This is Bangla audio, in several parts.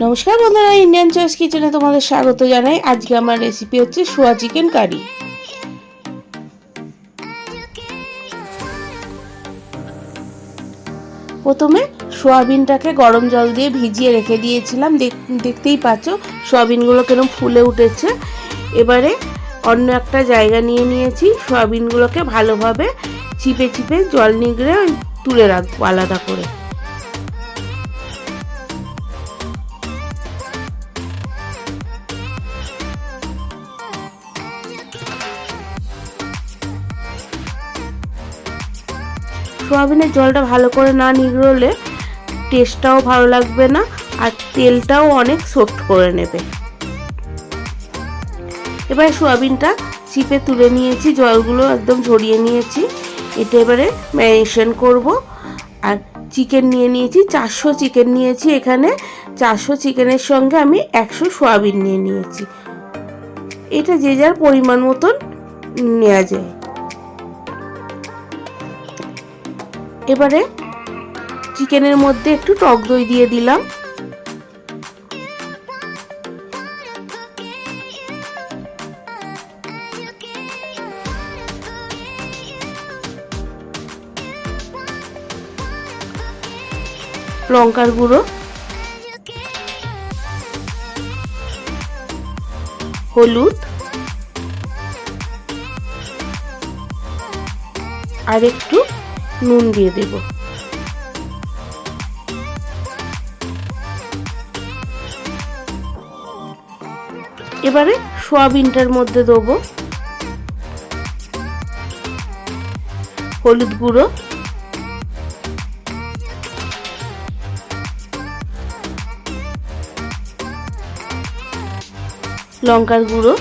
নমস্কার বন্ধুরা, ইন্ডিয়ান চয়েস কিচেনে তোমাদের স্বাগত জানাই। আজকে আমার রেসিপি হচ্ছে সোয়া চিকেন কারি। প্রথমে সোয়াবিনটাকে গরম জল দিয়ে ভিজিয়ে রেখে দিয়েছিলাম। দেখতেই পাচ্ছ সোয়াবিনগুলো কেরম ফুলে উঠেছে। এবারে অন্য একটা জায়গা নিয়ে নিয়েছি। সোয়াবিনগুলোকে ভালোভাবে চিপে চিপে জল নিগড়ে তুলে রাখবো আলাদা করে। সোয়াবিনের জলটা ভালো করে না নিগড়লে টেস্টটাও ভালো লাগবে না, আর তেলটাও অনেক সফট করে নেবে। এবারে সোয়াবিনটা চিপে তুলে নিয়েছি, জলগুলো একদম ঝরিয়ে নিয়েছি। এটা এবারে ম্যারিনেশন করব। আর চিকেন নিয়ে নিয়েছি, 400 চিকেন নিয়েছি। এখানে 400 চিকেনের সঙ্গে আমি 100 সোয়াবিন নিয়ে নিয়েছি। এটা যে যার পরিমাণ মতন নেওয়া যায়। এবারে চিকেনের মধ্যে একটু টক দই দিয়ে দিলাম। লঙ্কার গুঁড়ো, হলুদ আর একটু নুন দিয়ে দেব। এবারে সোয়াবিনটার মধ্যে দেবো হলুদ গুঁড়ো, লঙ্কার গুঁড়ো,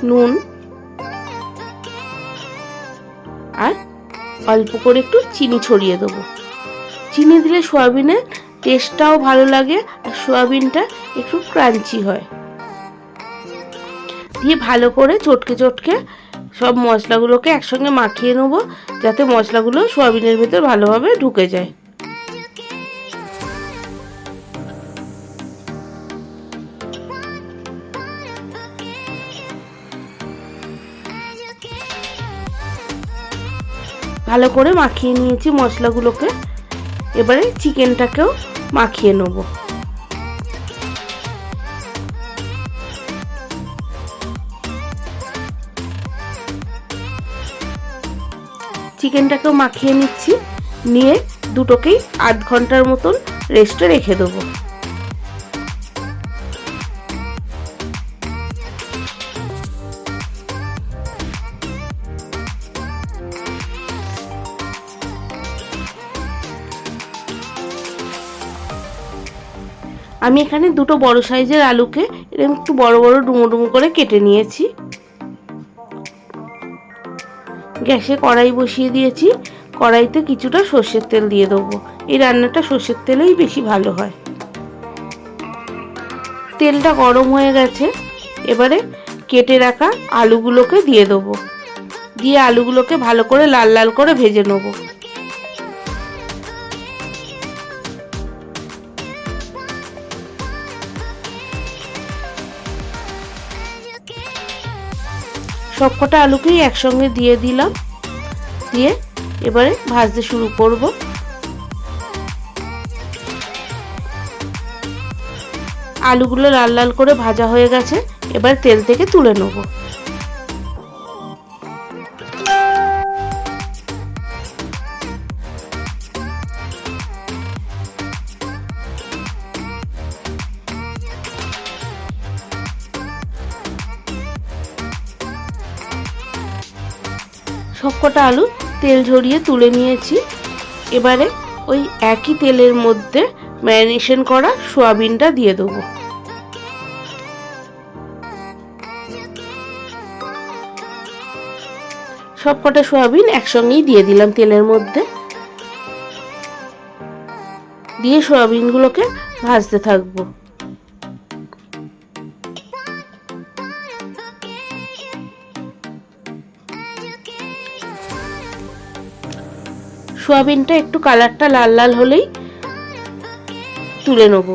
নুন আর অল্প করে একটু চিনি ছড়িয়ে দেবো। চিনি দিলে সোয়াবিনের টেস্টটাও ভালো লাগে আর সোয়াবিনটা একটু ক্রাঞ্চি হয়। দিয়ে ভালো করে চটকে চটকে সব মশলাগুলোকে একসঙ্গে মাখিয়ে নেব, যাতে মশলাগুলো সোয়াবিনের ভেতর ভালোভাবে ঢুকে যায়। ভালো করে মাখিয়ে নিয়েছি মশলাগুলোকে। এবারে চিকেনটাকেও মাখিয়ে নেব। চিকেনটাকেও মাখিয়ে নিচ্ছি, নিয়ে দুটোকেই আধ ঘন্টার মতন রেস্টে রেখে দেবো। আমি এখানে দুটো বড় সাইজের আলুকে এরকম একটু বড় বড় ডুমো ডুমো করে কেটে নিয়েছি। গ্যাসে কড়াই বসিয়ে দিয়েছি। কড়াইতে কিছুটা সর্ষের তেল দিয়ে দেবো। এই রান্নাটা সর্ষের তেলেই বেশি ভালো হয়। তেলটা গরম হয়ে গেছে। এবারে কেটে রাখা আলুগুলোকে দিয়ে দেবো। দিয়ে আলুগুলোকে ভালো করে লাল লাল করে ভেজে নেব। সবকটা আলুকেই একসঙ্গে দিয়ে দিলাম। দিয়ে এবারে ভাজতে শুরু করব। আলুগুলো লাল লাল করে ভাজা হয়ে গেছে। এবার তেল থেকে তুলে নেব। সবকটা আলু তেল ঝরিয়ে তুলে নিয়েছি। এবারে ওই একই তেলের মধ্যে ম্যারিনেশন করা সোয়াবিনটা দিয়ে দেবো। সবকটা সোয়াবিন একসঙ্গেই দিয়ে দিলাম তেলের মধ্যে। দিয়ে সোয়াবিনগুলোকে ভাজতে থাকবো। সোয়াবিনটা একটু কালারটা লাল লাল হলেই তুলে নেব।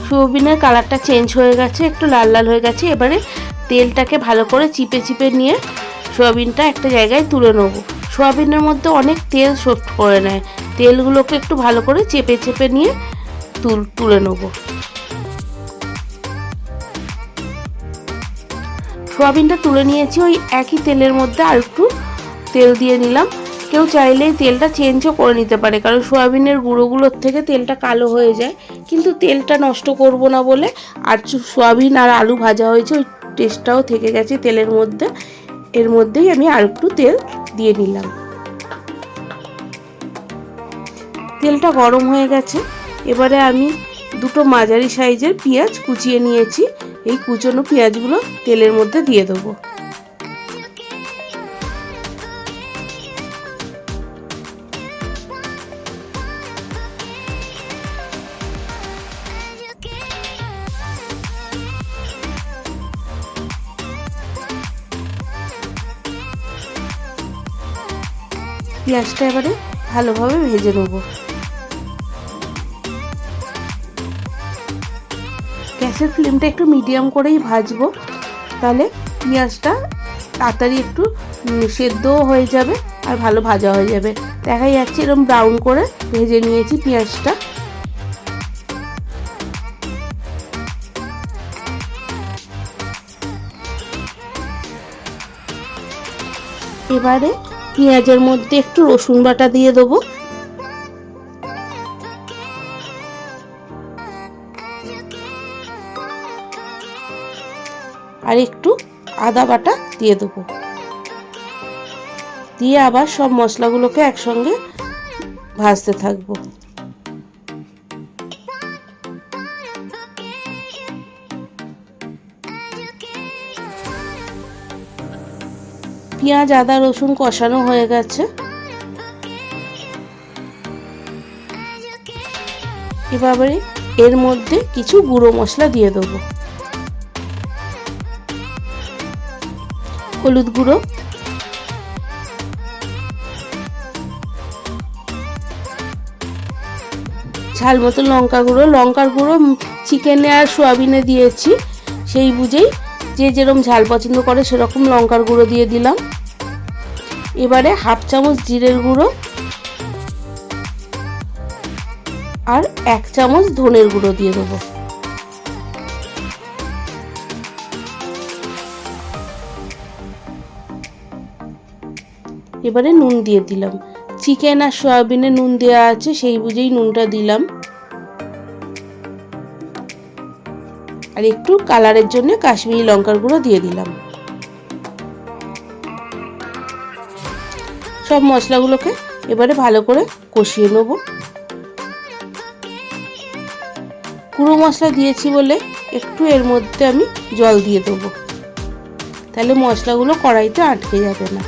সোয়াবিনের কালারটা চেঞ্জ হয়ে গেছে, একটু লাল লাল হয়ে গেছে। এবারে তেলটাকে ভালো করে চিপে চিপে নিয়ে সোয়াবিনটা একটা জায়গায় তুলে নেব। সোয়াবিনের মধ্যে অনেক তেল শোধ করে নেয়, তেলগুলোকে একটু ভালো করে চেপে চেপে নিয়ে তুলে নেব। সোয়াবিনটা তুলে নিয়েছি, ওই একই তেলের মধ্যে আর একটু তেল দিয়ে নিলাম। কেউ চাইলেই তেলটা চেঞ্জও করে নিতে পারে, কারণ সোয়াবিনের গুঁড়োগুলোর থেকে তেলটা কালো হয়ে যায়, কিন্তু তেলটা নষ্ট করব না বলে আর সোয়াবিন আর আলু ভাজা হয়েছে, ওই টেস্টটাও থেকে গেছে তেলের মধ্যে। এর মধ্যেই আমি আর একটু তেল দিয়ে নিলাম। তেলটা গরম হয়ে গেছে, এবারে আমি দুটো মাঝারি সাইজের পেঁয়াজ কুচিয়ে নিয়েছি, এই কুচনো পেঁয়াজগুলো তেলের মধ্যে দিয়ে দেবো। পেঁয়াজটা এবারে ভালোভাবে ভেজে নেব। গ্যাসের ফ্লেমটা একটু মিডিয়াম করেই ভাজবো, তাহলে পেঁয়াজটা তাড়াতাড়ি একটু সেদ্ধও হয়ে যাবে আর ভালো ভাজা হয়ে যাবে। দেখা যাচ্ছে এরকম ব্রাউন করে ভেজে নিয়েছি পেঁয়াজটা। এবারে পেঁয়াজের মধ্যে একটু রসুন বাটা দিয়ে দেবো, আর একটু আদা বাটা দিয়ে দেবো, দিয়ে আবার সব মশলাগুলোকে একসঙ্গে ভাজতে থাকবো। পেঁয়াজ আদা রসুন কষানো হয়ে গেছে, এবারে এর মধ্যে কিছু গুঁড়ো মশলা দিয়ে দেবো। হলুদ গুঁড়ো, ঝাল মতো লঙ্কা গুঁড়ো। লঙ্কার গুঁড়ো চিকেনে আর সোয়াবিনে দিয়েছি, সেই বুঝেই যে যেরকম ঝাল পছন্দ করে সেরকম লঙ্কার গুঁড়ো দিয়ে দিলাম। এবারে হাফ চামচ জিরের গুঁড়ো আর 1 চামচ ধনের গুঁড়ো দিয়ে দেবো। এবারে নুন দিয়ে দিলাম, চিকেন আর সয়াবিনে নুন দেওয়া আছে, সেই বুঝেই নুনটা দিলাম। আর একটু কালারের জন্য কাশ্মীরি লঙ্কার গুঁড়ো দিয়ে দিলাম। সব মশলাগুলোকে এবারে ভালো করে কষিয়ে নেব। গুঁড়ো মশলা দিয়েছি বলে একটু এর মধ্যে আমি জল দিয়ে দেবো, তাহলে মশলাগুলো কড়াইতে আটকে যাবে না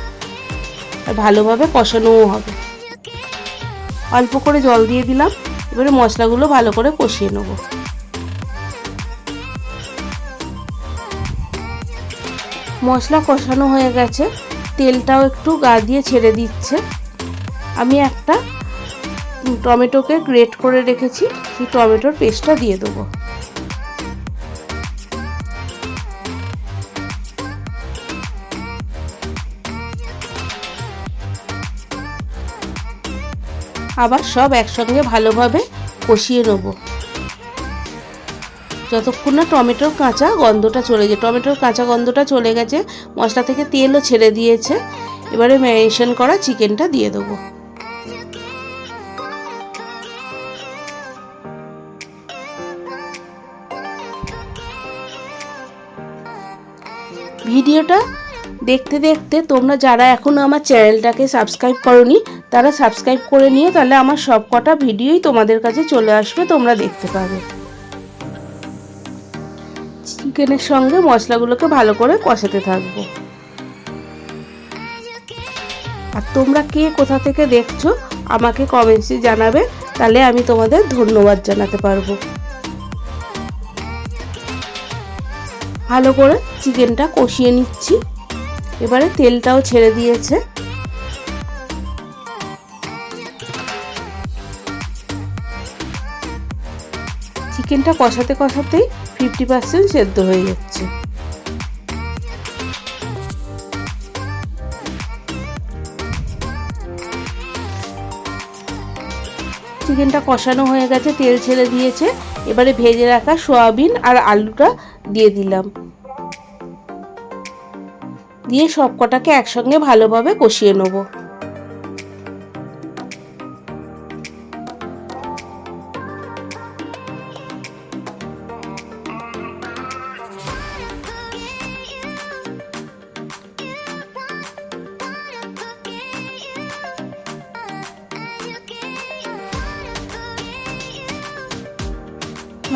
আর ভালোভাবে কষানোও হবে। অল্প করে জল দিয়ে দিলাম, এবারে মশলাগুলো ভালো করে কষিয়ে নেব। মশলা কষানো হয়ে গেছে, তেলটাও একটু গা দিয়ে ছেড়ে দিচ্ছে। আমি একটা টমেটোকে গ্রেট করে রেখেছি, সেই টমেটোর পেস্টটা দিয়ে দেবো। আবার সব একসঙ্গে ভালোভাবে কষিয়ে নেব যতক্ষণ না টমেটোর কাঁচা গন্ধটা চলে যায়। টমেটোর কাঁচা গন্ধটা চলে গেছে, মশলা থেকে তেলও ছেড়ে দিয়েছে। এবারে ম্যারিনেশন করা চিকেনটা দিয়ে দেবো। ভিডিওটা দেখতে দেখতে তোমরা যারা এখনো আমার চ্যানেলটাকে সাবস্ক্রাইব করোনি তারা সাবস্ক্রাইব করে নিও, তাহলে আমার সব কটা ভিডিওই তোমাদের কাছে চলে আসবে, তোমরা দেখতে পাবে। চিকেনের সঙ্গে মশলাগুলোকে ভালো করে কষাতে থাকবো। আর তোমরা কে কোথা থেকে দেখছো আমাকে কমেন্টসে জানাবে, তাহলে আমি তোমাদের ধন্যবাদ জানাতে পারবো। ভালো করে চিকেনটা কষিয়ে নিচ্ছি। এবারে তেলটাও ছেড়ে দিয়েছে। চিকেনটা কষাতে কষাতেই 50% সেদ্ধ হয়ে যাচ্ছে। চিকেনটা কষানো হয়ে গেছে, তেল ছেড়ে দিয়েছে। এবারে ভেজে রাখা সয়াবিন আর আলুটা দিয়ে দিলাম, দিয়ে সব কটাকে একসঙ্গে ভালোভাবে কষিয়ে নেব।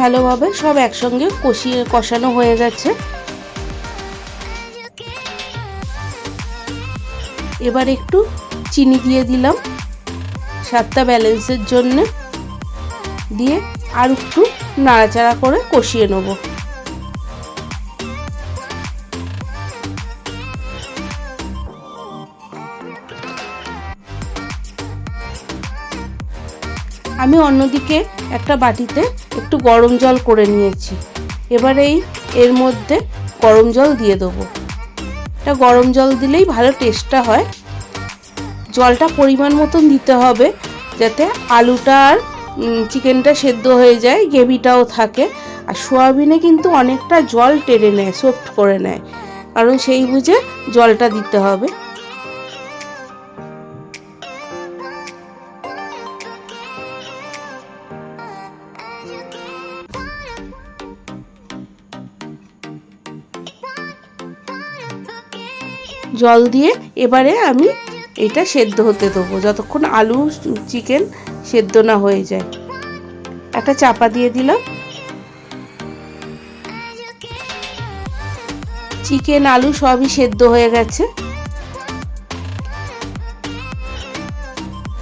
ভালোভাবে সব একসঙ্গে কষানো হয়ে গেছে। এবার একটু চিনি দিয়ে দিলাম স্বাদটা ব্যালেন্সের জন্য, দিয়ে আর একটু নাড়াচাড়া করে কষিয়ে নেব। আমি অন্যদিকে একটা বাটিতে একটু গরম জল করে নিয়েছি। এবারে এর মধ্যে গরম জল দিয়ে দেবো। এটা গরম জল দিলেই ভালো টেস্টটা হয়। জলটা পরিমাণ মতন দিতে হবে, যাতে আলুটা আর চিকেনটা সেদ্ধ হয়ে যায়, গ্রেভিটাও থাকে। আর সোয়াবিনে কিন্তু অনেকটা জল টেনে নেয়, সফট করে নেয়, কারণ সেই বুঝে জলটা দিতে হবে। জল দিয়ে এবারে আমি এটা সেদ্ধ হতে দেবো যতক্ষণ আলু চিকেন সেদ্ধ না হয়ে যায়। একটা চাপা দিয়ে দিলাম। চিকেন আলু সবই সেদ্ধ হয়ে গেছে।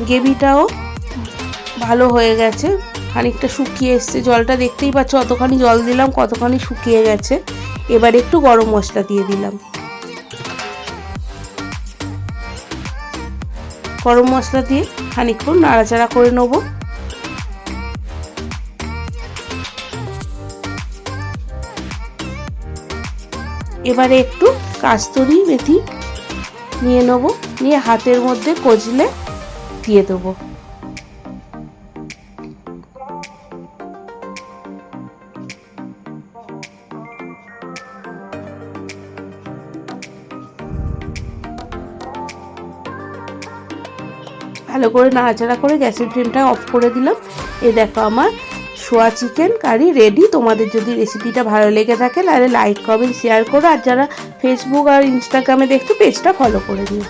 গ্রেভিটাও ভালো হয়ে গেছে, খানিকটা শুকিয়ে এসছে। জলটা দেখতেই পাচ্ছ, অতখানি জল দিলাম কতখানি শুকিয়ে গেছে। এবার একটু গরম মশলা দিয়ে দিলাম। গরম মশলা দিয়ে খানিকক্ষণ নাড়াচাড়া করে নেব। এবারে একটু কাস্তুরি মেথি নিয়ে নেব, নিয়ে হাতের মধ্যে কচলে দিয়ে দেবো। ভালো করে নাড়াচাড়া করে গ্যাসের ফ্লেমটা অফ করে দিলাম। এই দেখো আমার সোয়া চিকেন কারি রেডি। তোমাদের যদি রেসিপিটা ভালো লেগে থাকে তাহলে লাইক কমেন্ট শেয়ার করো, আর যারা ফেসবুক আর ইনস্টাগ্রামে দেখছো পেজটা ফলো করে নিও।